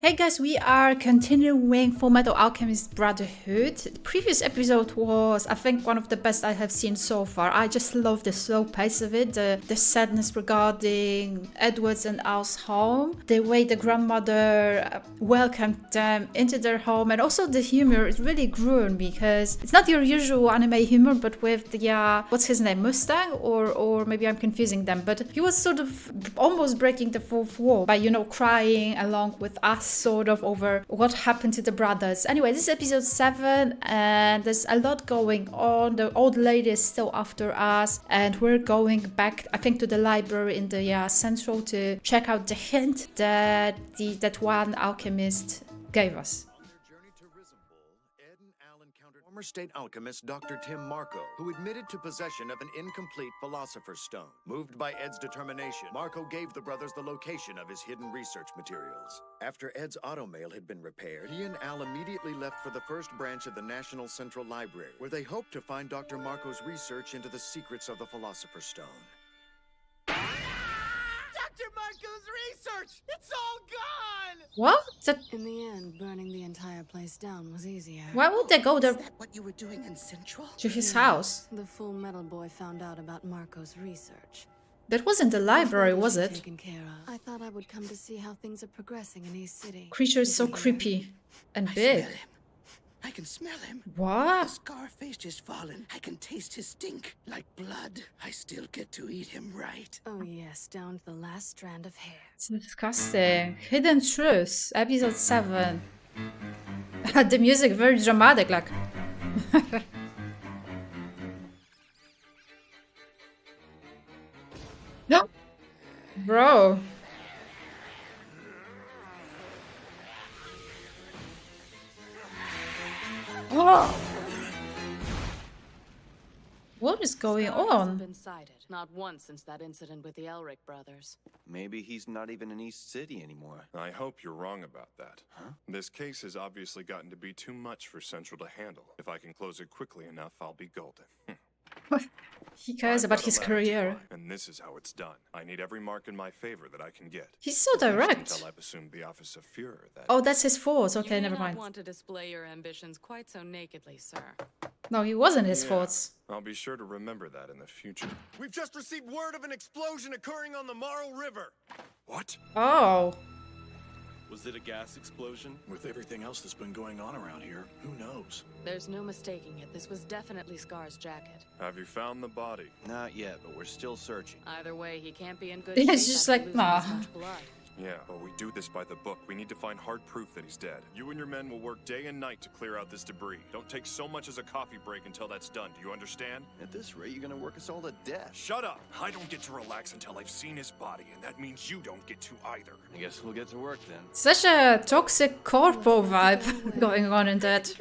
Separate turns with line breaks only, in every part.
Hey guys, we are continuing Fullmetal Alchemist Brotherhood. The previous episode was, I think, one of the best I have seen so far. I just love the slow pace of it, the sadness regarding Edward's and Al's home, the way the grandmother welcomed them into their home, and also the humor. It really grew on me because it's not your usual anime humor, but with the, what's his name, Mustang? Or maybe I'm confusing them, but he was sort of almost breaking the fourth wall by, crying along with us sort of over what happened to the brothers. Anyway, this is episode 7 and there's a lot going on. The old lady is still after us and we're going back, I think, to the library in the central to check out the hint that that one alchemist gave us.
Former state alchemist Dr. Tim Marco, who admitted to possession of an incomplete Philosopher's Stone. Moved by Ed's determination, Marco gave the brothers the location of his hidden research materials. After Ed's automail had been repaired, he and Al immediately left for the first branch of the National Central Library, where they hoped to find Dr. Marco's research into the secrets of the Philosopher's Stone.
Dr. Marco's research! It's all gone!
What?
In the end, burning the entire place down was easier.
Why would they go there?
Is that what you were doing in Central?
To his house?
The Fullmetal boy found out about Marco's research.
That wasn't the library, was it?
Taken care of. I thought I would come to see how things are progressing in East City.
Creature is so creepy and big.
I can smell him.
What?
The scar face just fallen. I can taste his stink like blood. I still get to eat him, right?
Oh yes, down to the last strand of hair.
It's disgusting. Hidden Truths, episode 7. The music very dramatic, like. No, bro. Oh. What is going on?
Been sighted. Not once since that incident with the Elric brothers.
Maybe he's not even in East City anymore.
I hope you're wrong about that.
Huh?
This case has obviously gotten to be too much for Central to handle. If I can close it quickly enough, I'll be golden.
He cares about his career.
And this is how it's done. I need every mark in my favor that I can get.
He's so direct.
Until I've assumed the office of Führer.
Oh, that's his fault. Okay,
you
never
may
mind.
not want to display your ambitions quite so nakedly, sir.
No, he wasn't his fault.
I'll be sure to remember that in the future.
We've just received word of an explosion occurring on the Marl River.
What?
Oh.
Was it a gas explosion? With everything else that's been going on around here, who knows?
There's no mistaking it. This was definitely Scar's jacket.
Have you found the body?
Not yet, but we're still searching.
Either way, he can't be in good
Yeah,
shape
it's just
after
like,
losing
nah.
this much blood.
Yeah, but we do this by the book. We need to find hard proof that he's dead. You and your men will work day and night to clear out this debris. Don't take so much as a coffee break until that's done. Do you understand?
At this rate, you're gonna work us all to death.
Shut up! I don't get to relax until I've seen his body, and that means you don't get to either.
I guess we'll get to work then.
Such a toxic corpo vibe going on in that.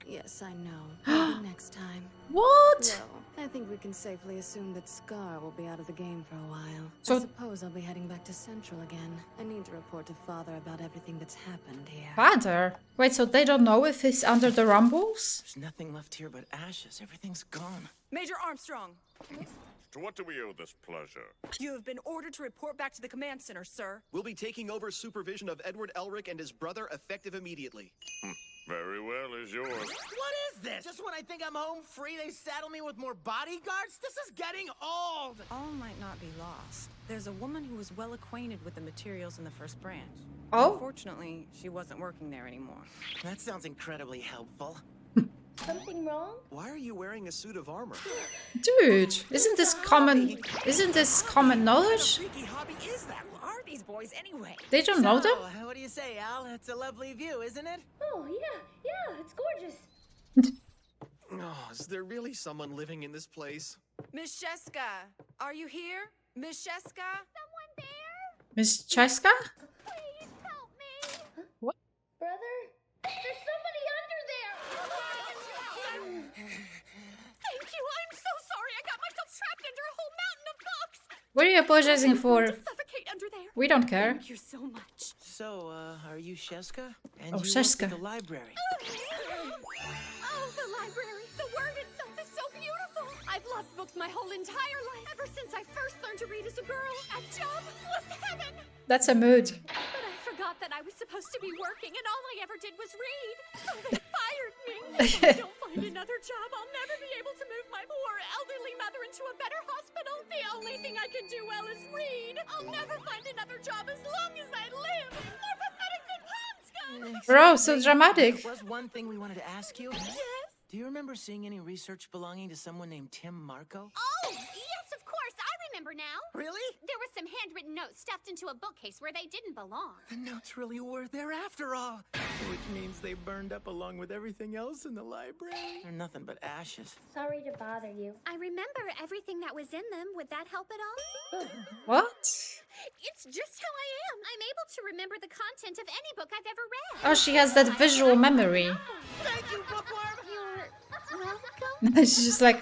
Yes, I know. Maybe next time.
What?
Well, I think we can safely assume that Scar will be out of the game for a while.
So-
I suppose I'll be heading back to Central again. I need to report to Father about everything that's happened here.
Father? Wait, so they don't know if he's under the rumbles?
There's nothing left here but ashes. Everything's gone.
Major Armstrong,
To what do we owe this pleasure?
you have been ordered to report back to the command center, sir.
We'll be taking over supervision of Edward Elric and his brother effective immediately.
Very well is yours.
What is this? Just when I think I'm home free, they saddle me with more bodyguards? This is getting old!
All might not be lost. There's a woman who was well acquainted with the materials in the first branch.
Oh?
Unfortunately, she wasn't working there anymore.
That sounds incredibly helpful.
Something wrong?
Why are you wearing a suit of armor?
Dude, isn't this common knowledge?
What freaky hobby is that?
Who are these boys anyway?
They don't know them?
What do you say, Al? It's a lovely view, isn't it?
Oh, yeah, it's gorgeous.
Oh, is there really someone living in this place?
Miss Sheska, are you here? Miss Sheska?
Someone there?
Miss Cheska?
Please help me.
What?
Brother? There's somebody under there.
Thank you, I'm so sorry. I got myself trapped under a whole mountain of books.
What are you apologizing for?
Suffocate under there.
We don't care.
Thank you so much.
So, are you Sheska? And
Oh,
you
Sheska.
work at the library.
Oh, the library. The word itself is so beautiful. I've loved books my whole entire life. Ever since I first learned to read as a girl. A job was heaven.
That's a mood.
But I forgot that I was supposed to be working and all I ever did was read. So they fired me. If I don't find another job, I'll never be able to move my poor elderly mother into a better hospital. The only thing I can do well is read. I'll never find another job as long as I live. More pathetic than Pond.
Bro, so dramatic.
There was one thing we wanted to ask you.
Yes?
Do you remember seeing any research belonging to someone named Tim Marco?
Oh, yes, of course. I remember now.
Really?
There were some handwritten notes stuffed into a bookcase where they didn't belong.
The notes really were there after all. Which means they burned up along with everything else in the library. They're nothing but ashes.
Sorry to bother you.
I remember everything that was in them. Would that help at all?
What?
It's just how I am. I'm able to remember the content of any book I've ever read.
Oh, she has that visual memory.
Thank you, bookworm!
You're welcome.
She's just like...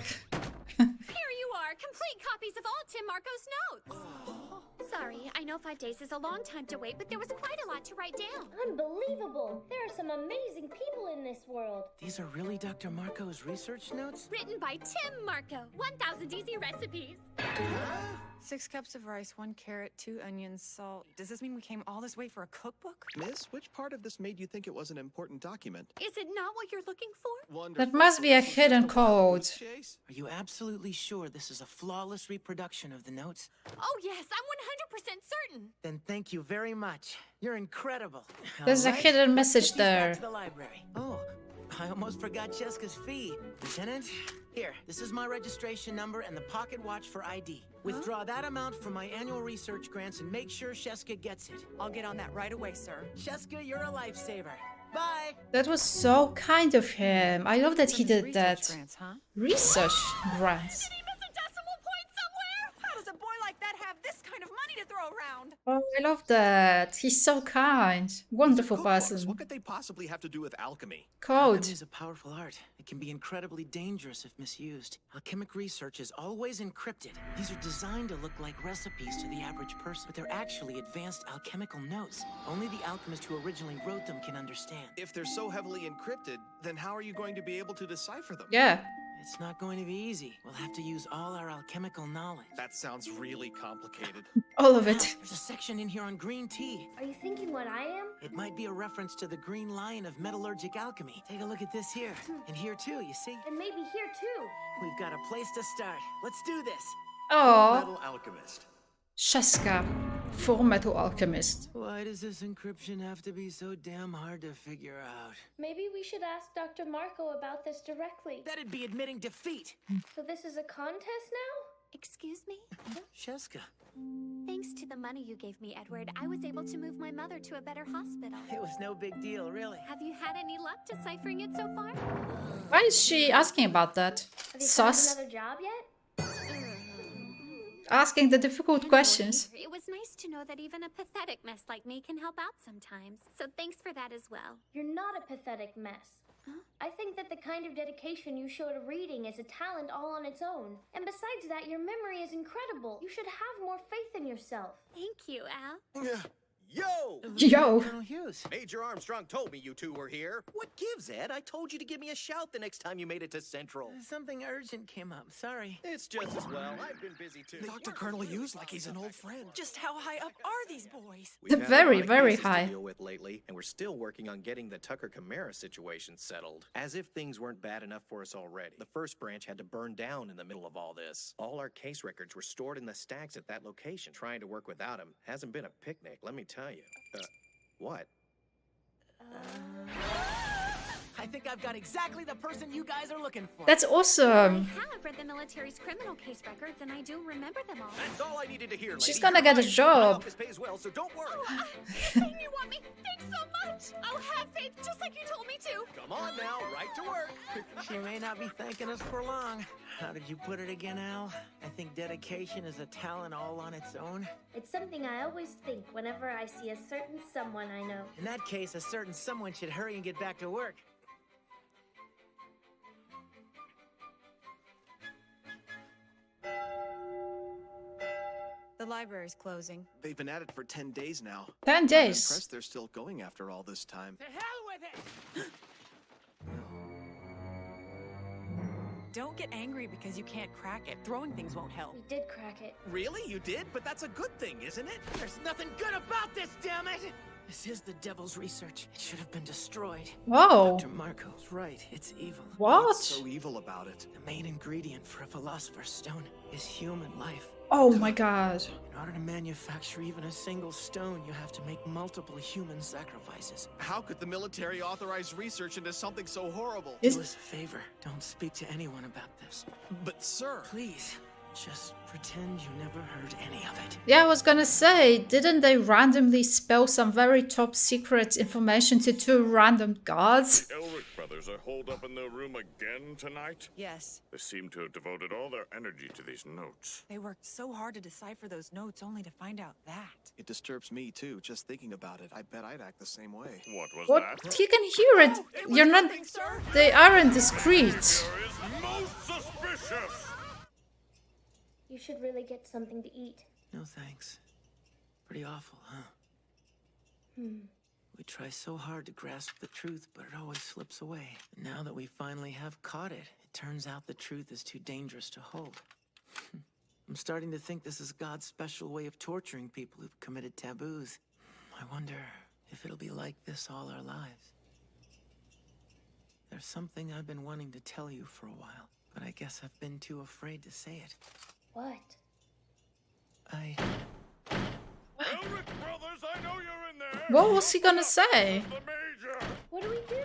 Here you are, complete copies of all Tim Marco's notes. Sorry, I know 5 days is a long time to wait, but there was quite a lot to write down.
Unbelievable. There are some amazing people in this world.
These are really Dr. Marco's research notes?
Written by Tim Marco. 1,000 easy recipes.
6 cups of rice, 1 carrot, 2 onions, salt. Does this mean we came all this way for a cookbook?
Miss, which part of this made you think it was an important document?
Is it not what you're looking for?
Wonderful.
That must be a hidden code.
Are you absolutely sure this is a flawless reproduction of the notes?
Oh, yes, I'm 100% certain.
Then thank you very much. You're incredible.
There's a
All right,
hidden
let's
message
take these back
there.
to the library. Oh, I almost forgot Cheska's fee. Lieutenant, here, this is my registration number and the pocket watch for ID. Withdraw that amount from my annual research grants and make sure Cheska gets it.
I'll get on that right away, sir.
Cheska, you're a lifesaver. Bye.
That was so kind of him. I love that he did
Research
that.
grants, huh?
Research grants.
Did he miss a decimal point somewhere?
How does a boy like that have this kind of money to throw around?
Oh, I love that. He's so kind. Wonderful person.
What could they possibly have to do with alchemy?
Code.
Alchemy is a powerful art. It can be incredibly dangerous if misused. Alchemic research is always encrypted. These are designed to look like recipes to the average person, but they're actually advanced alchemical notes. Only the alchemist who originally wrote them can understand.
If they're so heavily encrypted, then how are you going to be able to decipher them?
Yeah.
It's not going to be easy. We'll have to use all our alchemical knowledge.
That sounds really complicated.
All of it.
There's a section in here on green tea.
Are you thinking what I am?
It might be a reference to the green lion of metallurgic alchemy. Take a look at this here. And here too, you see?
And maybe here too.
We've got a place to start. Let's do this.
Oh,
Metal Alchemist.
Cheska. Fullmetal Alchemist.
Why does this encryption have to be so damn hard to figure out?
Maybe we should ask Dr. Marco about this directly.
That'd be admitting defeat.
So this is a contest now?
Excuse me?
Cheska.
Thanks to the money you gave me, Edward, I was able to move my mother to a better hospital.
It was no big deal, really.
Have you had any luck deciphering it so far?
Why is she asking about that?
Have you found
Sus.
another job yet?
Asking the difficult questions.
It was nice to know that even a pathetic mess like me can help out sometimes. So thanks for that as well.
You're not a pathetic mess. I think that the kind of dedication you show to reading is a talent all on its own. And besides that, your memory is incredible. You should have more faith in yourself.
Thank you, Al.
Yo!
Yo.
Colonel Hughes.
Major Armstrong told me you two were here. What gives, Ed? I told you to give me a shout the next time you made it to Central.
Something urgent came up. Sorry.
It's just as well. I've been busy too.
Talk to Colonel Hughes like he's an old friend.
Just how high up are these boys?
We've had
Very,
a lot of
very
cases
high.
to deal with lately, and we're still working on getting the Tucker Chimera situation settled. As if things weren't bad enough for us already. The first branch had to burn down in the middle of all this. All our case records were stored in the stacks at that location. Trying to work without him hasn't been a picnic, let me tell you. What?
I think I've got exactly the person you guys are looking for.
That's awesome.
I have read the military's criminal case records, and I do remember them all.
That's all I needed to hear,
She's
lady.
gonna get a
My
job.
office pays well, so don't worry.
You're saying you want me? Thanks so much. I'll have faith just like you told me to.
Come on now, right to work.
She may not be thanking us for long. How did you put it again, Al? I think dedication is a talent all on its own.
It's something I always think whenever I see a certain someone I know.
In that case, a certain someone should hurry and get back to work.
The library's closing.
They've been at it for 10 days now.
10
I'm
days.
impressed they're still going after all this time.
To hell with it!
Don't get angry because you can't crack it. Throwing things won't help.
We did crack it.
Really? You did? But that's a good thing, isn't it?
There's nothing good about this, damn it! This is the devil's research. It should have been destroyed.
Whoa.
Dr. Marco's right. It's evil.
What?
What's so evil about it?
The main ingredient for a philosopher's stone is human life.
Oh my god.
In order to manufacture even a single stone, you have to make multiple human sacrifices.
How could the military authorize research into something so horrible?
Do us a favor. Don't speak to anyone about this.
But sir...
Please, just pretend you never heard any of it.
Yeah, I was gonna say, didn't they randomly spill some very top secret information to two random guards?
The Elric brothers are holed up in their room again tonight?
Yes.
They seem to have devoted all their energy to these notes.
They worked so hard to decipher those notes only to find out that.
It disturbs me too, just thinking about it. I bet I'd act the same way.
What was
What?
that?
You can hear it. You're not... They aren't discreet.
There is most suspicious!
You should really get something to eat.
No thanks. Pretty awful, huh? We try so hard to grasp the truth, but it always slips away. Now that we finally have caught it, it turns out the truth is too dangerous to hold. I'm starting to think this is God's special way of torturing people who've committed taboos. I wonder if it'll be like this all our lives. There's something I've been wanting to tell you for a while, but I guess I've been too afraid to say it.
What?
Elric brothers, I know you're in there!
What was he gonna say?
The Major!
What do we do?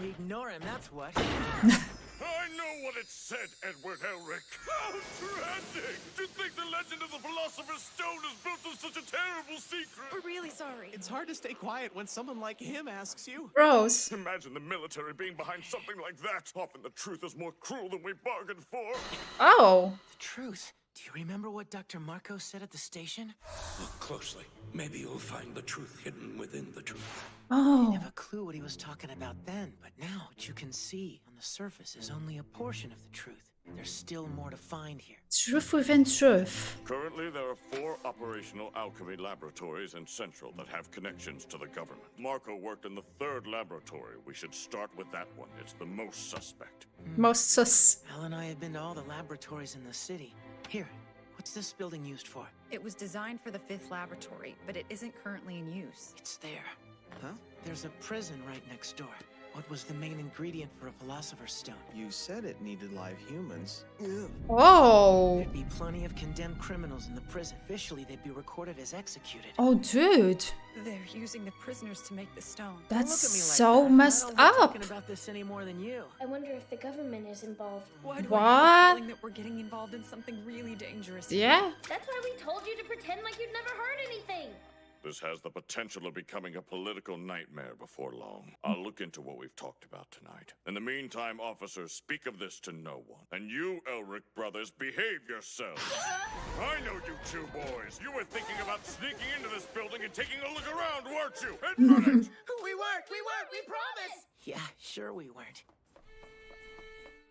We ignore him, that's what.
I know what it said, Edward Elric. How tragic! To think the legend of the Philosopher's Stone is built on such a terrible secret!
We're really sorry.
It's hard to stay quiet when someone like him asks you.
Rose.
Imagine the military being behind something like that. Often the truth is more cruel than we bargained for.
Oh.
The truth? Do you remember what Dr. Marco said at the station?
Look closely. Maybe you'll find the truth hidden within the truth.
I
Oh.
didn't have a clue what he was talking about then, but now what you can see on the surface is only a portion of the truth. There's still more to find here.
Truth within truth.
Currently, there are 4 operational alchemy laboratories in Central that have connections to the government. Marco worked in the 3rd laboratory. We should start with that one. It's the most suspect.
Most sus.
Al and I have been to all the laboratories in the city. Here, what's this building used for?
It was designed for the 5th laboratory, but it isn't currently in use.
It's there. Huh? There's a prison right next door. What was the main ingredient for a philosopher's stone?
You said it needed live humans.
Oh.
There'd be plenty of condemned criminals in the prison. Officially, they'd be recorded as executed.
Oh, dude.
They're using the prisoners to make the stone.
That's
Don't look at me like
so
that.
messed
I don't like
up.
talking about this any more than you.
I wonder if the government is involved.
Why do I have
What?
a feeling that we're getting involved in something really dangerous?
Yeah.
That's why we told you to pretend like you'd never heard anything.
This has the potential of becoming a political nightmare before long. I'll look into what we've talked about tonight. In the meantime, officers, speak of this to no one. And you, Elric brothers, behave yourselves. I know you 2 boys. You were thinking about sneaking into this building and taking a look around, weren't you? Admit it!
We promised! Yeah, sure we weren't.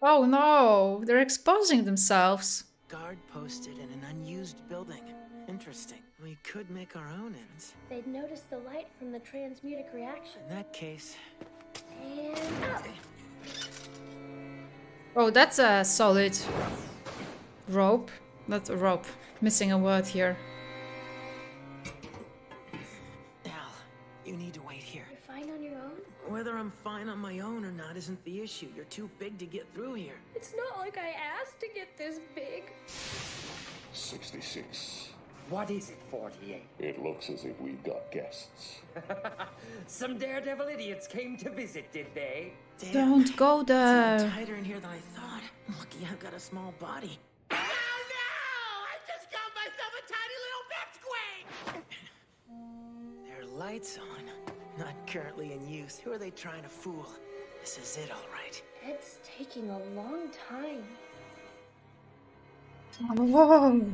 Oh no. They're exposing themselves.
Guard posted in an unused building. Interesting. We could make our own ends.
They'd notice the light from the transmutic reaction.
In that case...
And up.
Oh, that's a solid rope. Not a rope. Missing a word here.
Al, you need to wait here.
You're fine on your own?
Whether I'm fine on my own or not isn't the issue. You're too big to get through here.
It's not like I asked to get this big.
66.
What is it, 48?
It looks as if we've got guests.
Some daredevil idiots came to visit, did they?
Damn.
Don't go
It's
there.
even tighter in here than I thought. Lucky I've got a small body.
Oh no! I just got myself a tiny little pipsqueak!
There are lights on. Not currently in use. Who are they trying to fool? This is it, all right.
It's taking a long time.
Whoa.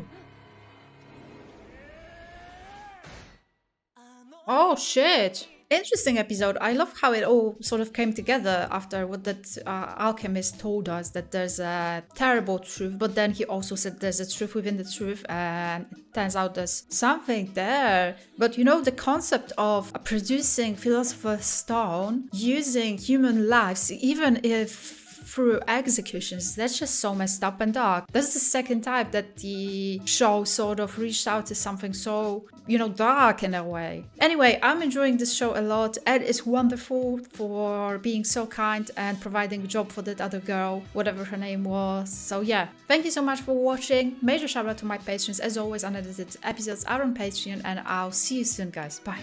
Oh shit. Interesting episode. I love how it all sort of came together after what that alchemist told us, that there's a terrible truth, but then he also said there's a truth within the truth, and it turns out there's something there. But you know, the concept of producing Philosopher's Stone using human lives, even if through executions. That's just so messed up and dark. That's the second time that the show sort of reached out to something so, you know, dark in a way. Anyway, I'm enjoying this show a lot. Ed is wonderful for being so kind and providing a job for that other girl, whatever her name was. So yeah, thank you so much for watching. Major shout out to my patrons. As always, unedited episodes are on Patreon, and I'll see you soon, guys. Bye.